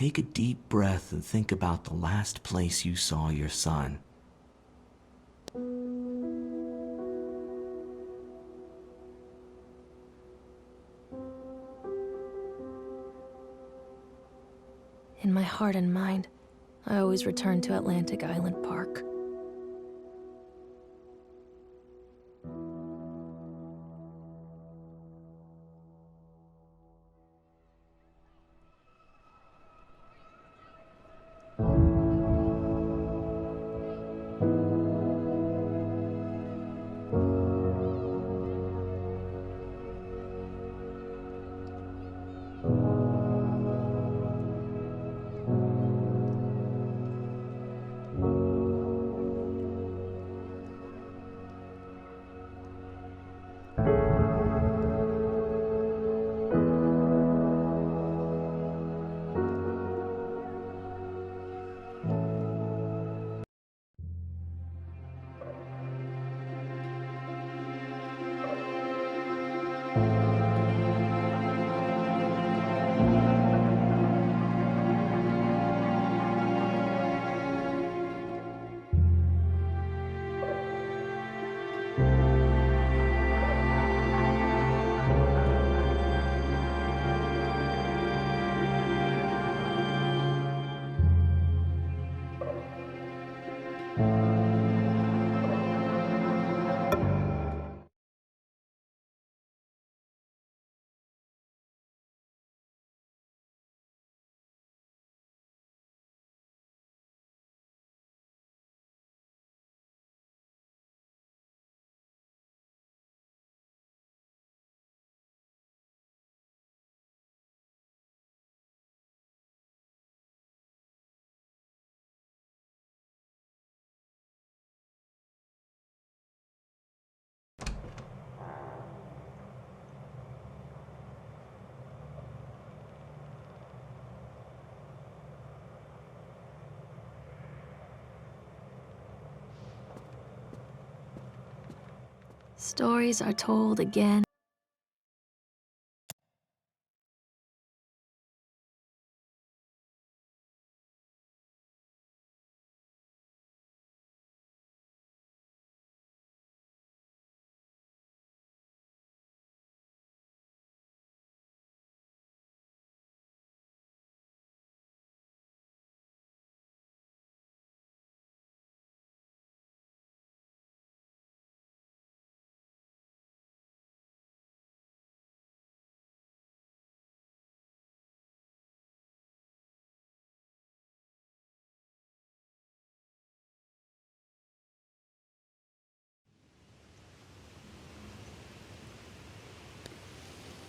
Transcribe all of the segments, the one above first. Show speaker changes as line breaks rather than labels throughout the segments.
take a deep breath and think about the last place you saw your son.
In my heart and mind, I always return to Atlantic Island Park. Stories are told again.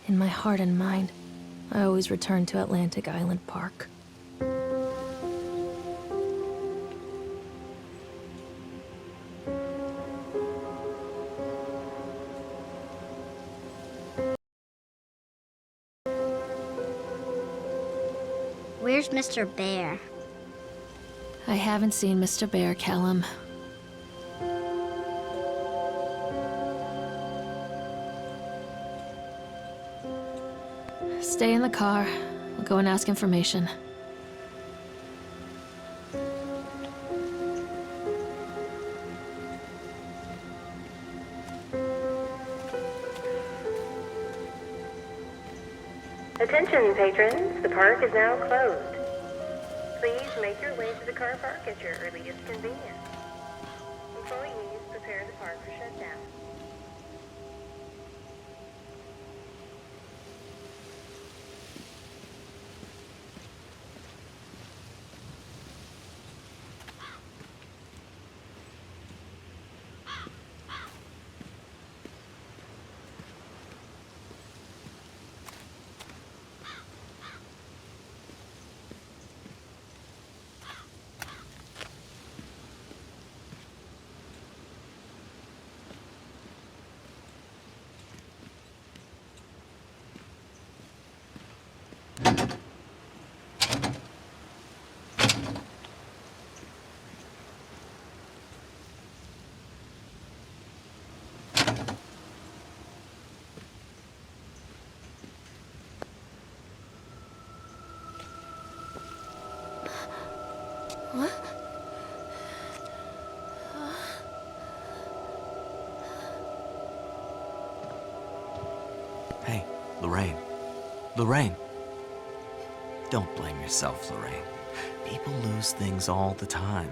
In my heart and mind, I always return to Atlantic Island Park.
Where's Mr. Bear?
I haven't seen Mr. Bear, Callum. Stay in the car. I'll go and ask information.
Attention, patrons. The park is now closed. Please make your way to the car park at your earliest convenience. Employees, prepare the park for shutdown.
Hey, Lorraine. Lorraine. Don't blame yourself, Lorraine. People lose things all the time.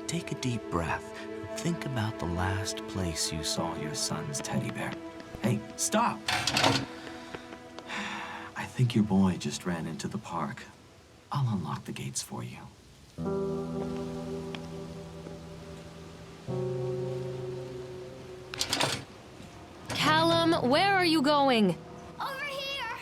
Take a deep breath and think about the last place you saw your son's teddy bear. Hey, stop! I think your boy just ran into the park. I'll unlock the gates for you.
Callum, where are you going?
Over here!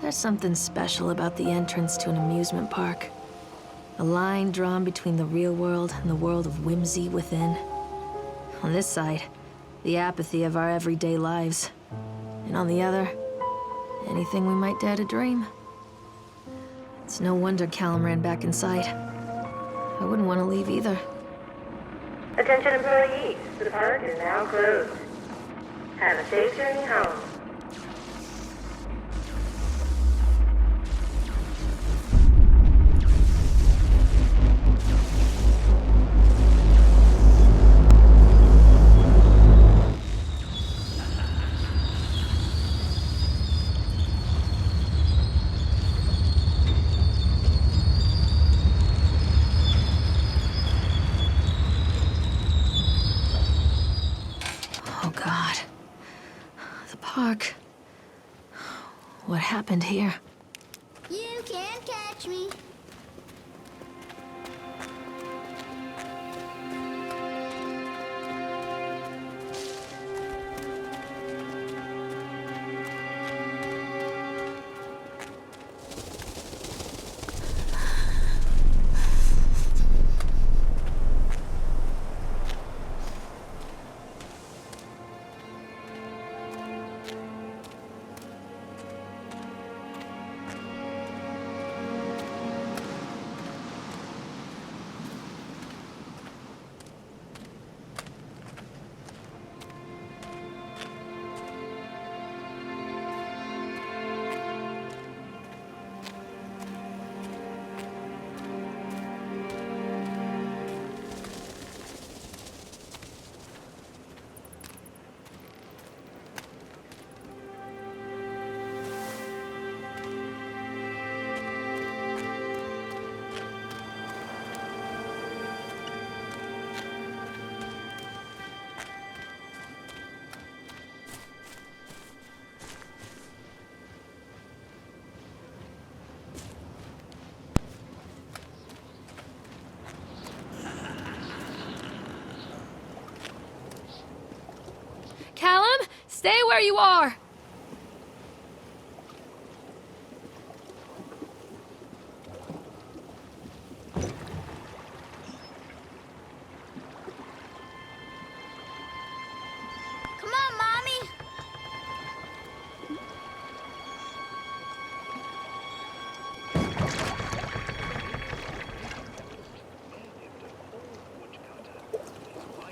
There's something special about the entrance to an amusement park. A line drawn between the real world and the world of whimsy within. On this side, the apathy of our everyday lives. And on the other, anything we might dare to dream. It's no wonder Callum ran back inside. I wouldn't want to leave either.
Attention employees, the park is now closed. Have a safe journey home.
Oh God. The park. What happened here?
You can't catch me.
Callum, stay where you are!
Come on, Mommy.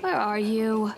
Where are you?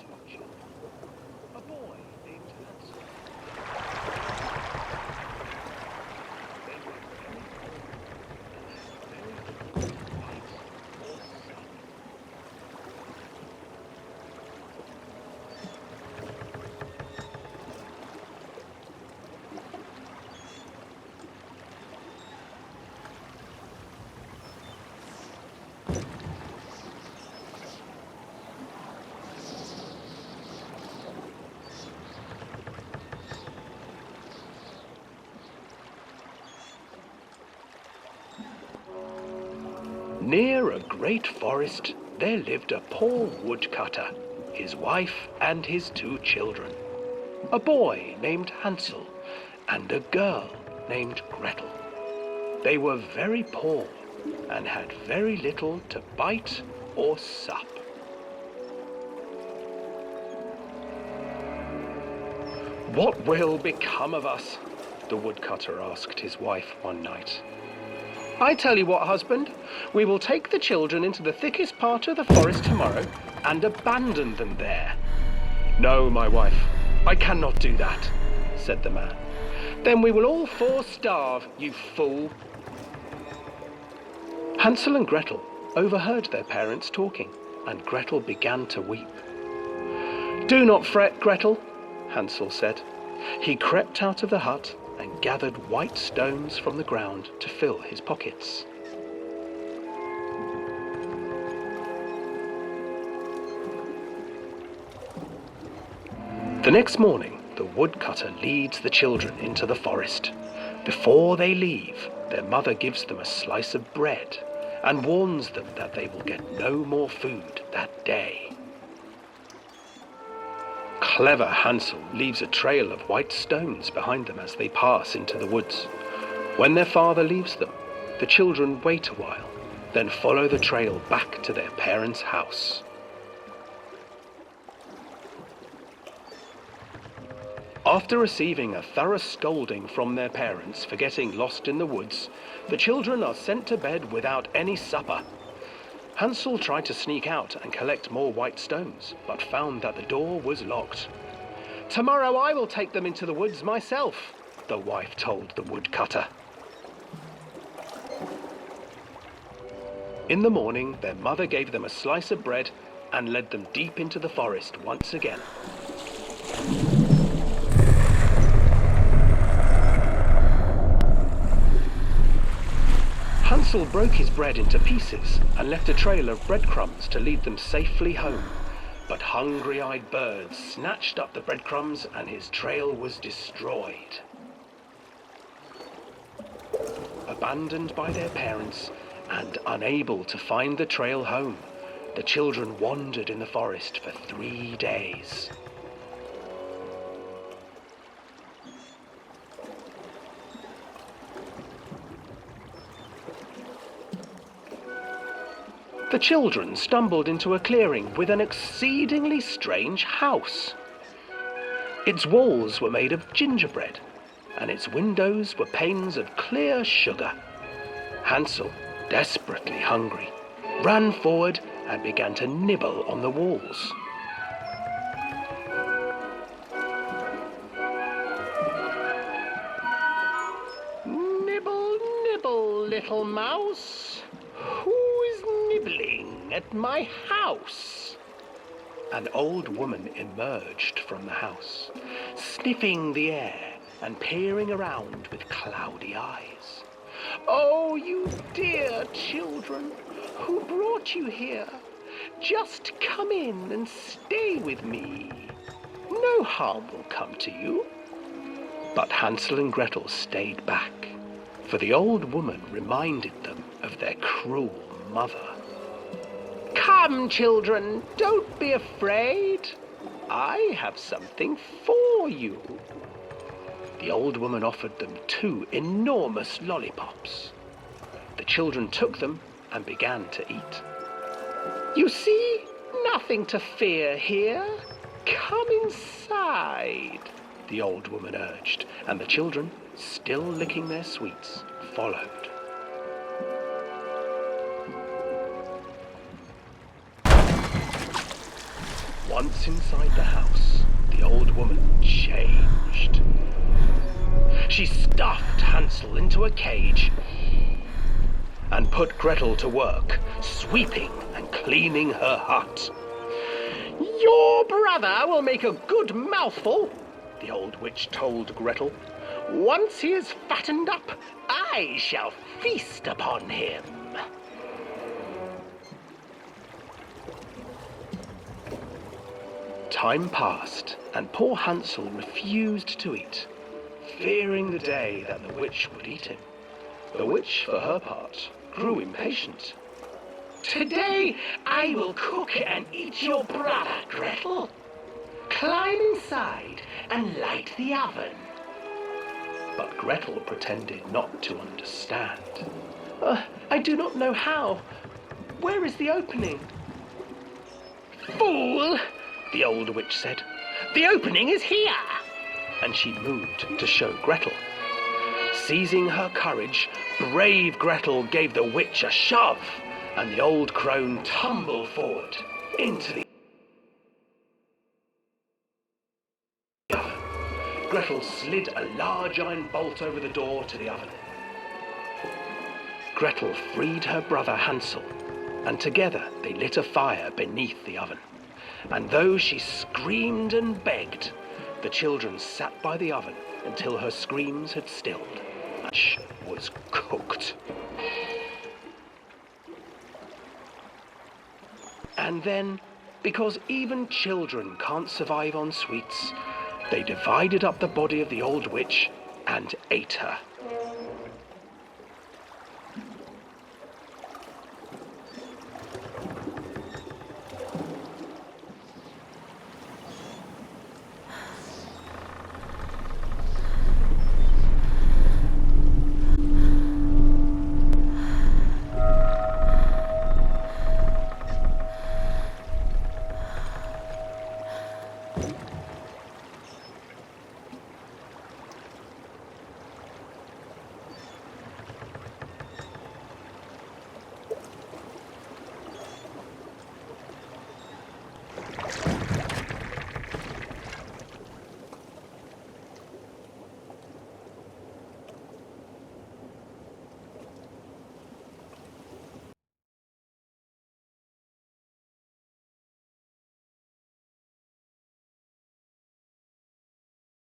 Near a great forest, there lived a poor woodcutter, his wife and his 2 children, a boy named Hansel and a girl named Gretel. They were very poor and had very little to bite or sup. "What will become of us?" the woodcutter asked his wife one night. "I tell you what, husband, we will take the children into the thickest part of the forest tomorrow and abandon them there." "No, my wife, I cannot do that," said the man. "Then we will all 4 starve, you fool." Hansel and Gretel overheard their parents talking, and Gretel began to weep. "Do not fret, Gretel," Hansel said. He crept out of the hut and gathered white stones from the ground to fill his pockets. The next morning, the woodcutter leads the children into the forest. Before they leave, their mother gives them a slice of bread and warns them that they will get no more food that day. Clever Hansel leaves a trail of white stones behind them as they pass into the woods. When their father leaves them, the children wait a while, then follow the trail back to their parents' house. After receiving a thorough scolding from their parents for getting lost in the woods, the children are sent to bed without any supper. Hansel tried to sneak out and collect more white stones, but found that the door was locked. "Tomorrow I will take them into the woods myself," the wife told the woodcutter. In the morning, their mother gave them a slice of bread and led them deep into the forest once again. Hansel broke his bread into pieces and left a trail of breadcrumbs to lead them safely home. But hungry-eyed birds snatched up the breadcrumbs and his trail was destroyed. Abandoned by their parents and unable to find the trail home, the children wandered in the forest for 3 days. The children stumbled into a clearing with an exceedingly strange house. Its walls were made of gingerbread, and its windows were panes of clear sugar. Hansel, desperately hungry, ran forward and began to nibble on the walls. "Nibble, nibble, little mouse. Who is nibbling at my house?" An old woman emerged from the house, sniffing the air and peering around with cloudy eyes. "Oh, you dear children, who brought you here? Just come in and stay with me. No harm will come to you." But Hansel and Gretel stayed back, for the old woman reminded them of their cruel mother. "Come, children, don't be afraid. I have something for you." The old woman offered them 2 enormous lollipops. The children took them and began to eat. "You see, nothing to fear here. Come inside," the old woman urged, and the children, still licking their sweets, followed. Once inside the house, the old woman changed. She stuffed Hansel into a cage and put Gretel to work, sweeping and cleaning her hut. "Your brother will make a good mouthful," the old witch told Gretel. "Once he is fattened up, I shall feast upon him." Time passed, and poor Hansel refused to eat, fearing the day that the witch would eat him. The witch, for her part, grew impatient. Today I will cook and eat your brother, Gretel. Climb inside and light the oven. But Gretel pretended not to understand. I do not know how. Where is the opening? Fool, the old witch said. The opening is here. And she moved to show Gretel. Seizing her courage, brave Gretel gave the witch a shove, and the old crone tumbled forward into the oven. Gretel slid a large iron bolt over the door to the oven. Gretel freed her brother Hansel, and together they lit a fire beneath the oven. And though she screamed and begged, the children sat by the oven until her screams had stilled. She was cooked. And then, because even children can't survive on sweets, they divided up the body of the old witch and ate her.